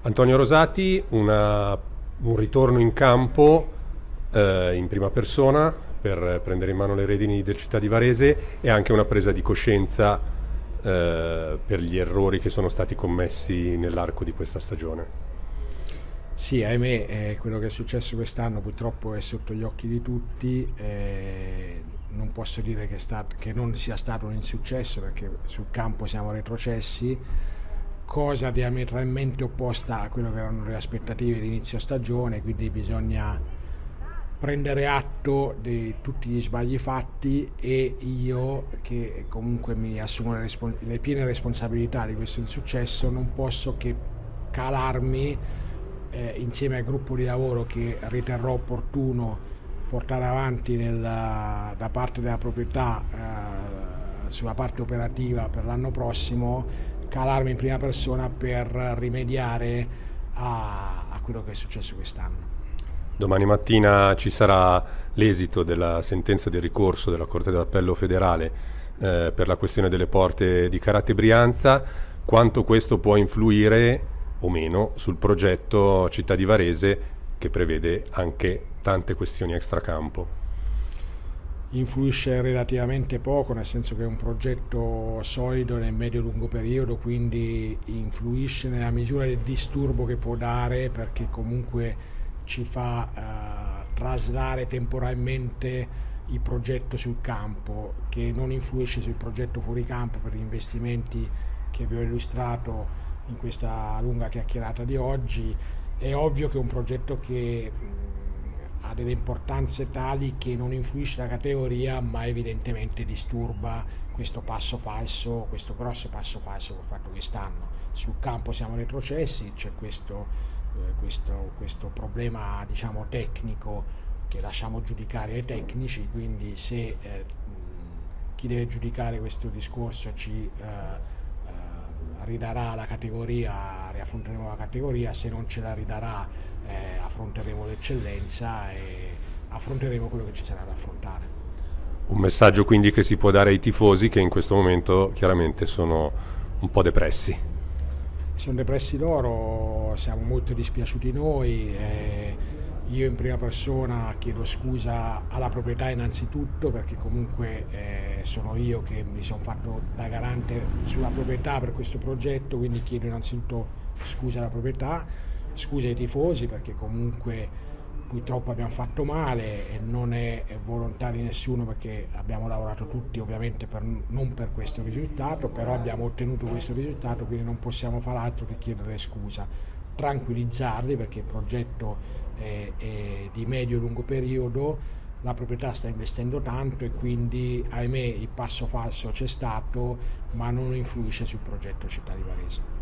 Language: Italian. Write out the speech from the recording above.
Antonio Rosati, un ritorno in campo in prima persona per prendere in mano le redini del Città di Varese e anche una presa di coscienza per gli errori che sono stati commessi nell'arco di questa stagione. Sì, ahimè, quello che è successo quest'anno purtroppo è sotto gli occhi di tutti. Non posso dire che non sia stato un insuccesso, perché sul campo siamo retrocessi, cosa diametralmente opposta a quello che erano le aspettative di inizio stagione, quindi bisogna prendere atto di tutti gli sbagli fatti, e io, che comunque mi assumo le piene responsabilità di questo insuccesso, non posso che calarmi insieme al gruppo di lavoro che riterrò opportuno portare avanti da parte della proprietà sulla parte operativa per l'anno prossimo, calarmi in prima persona per rimediare a quello che è successo quest'anno. Domani mattina ci sarà l'esito della sentenza del ricorso della Corte d'Appello federale per la questione delle porte di Carate Brianza. Quanto questo può influire o meno sul progetto Città di Varese, che prevede anche tante questioni extracampo? Influisce relativamente poco, nel senso che è un progetto solido nel medio-lungo periodo, quindi influisce nella misura del disturbo che può dare, perché comunque ci fa traslare temporalmente il progetto sul campo, che non influisce sul progetto fuori campo per gli investimenti che vi ho illustrato in questa lunga chiacchierata di oggi. È ovvio che è un progetto che ha delle importanze tali che non influisce la categoria, ma evidentemente disturba questo passo falso, questo grosso passo falso che ho fatto quest'anno. Sul campo siamo retrocessi, c'è questo problema, diciamo, tecnico, che lasciamo giudicare ai tecnici, quindi se chi deve giudicare questo discorso ci ridarà la categoria, riaffronteremo la categoria; se non ce la ridarà, affronteremo l'eccellenza e affronteremo quello che ci sarà da affrontare. Un messaggio quindi che si può dare ai tifosi, che in questo momento chiaramente sono un po' depressi. Sono depressi loro, siamo molto dispiaciuti noi. Io in prima persona chiedo scusa alla proprietà innanzitutto, perché comunque sono io che mi sono fatto da garante sulla proprietà per questo progetto, quindi chiedo innanzitutto scusa alla proprietà, scusa ai tifosi, perché comunque purtroppo abbiamo fatto male e non è volontà di nessuno, perché abbiamo lavorato tutti ovviamente non per questo risultato, però abbiamo ottenuto questo risultato, quindi non possiamo far altro che chiedere scusa, tranquillizzarli, perché il progetto è di medio-lungo periodo, la proprietà sta investendo tanto e quindi, ahimè, il passo falso c'è stato, ma non influisce sul progetto Città di Varese.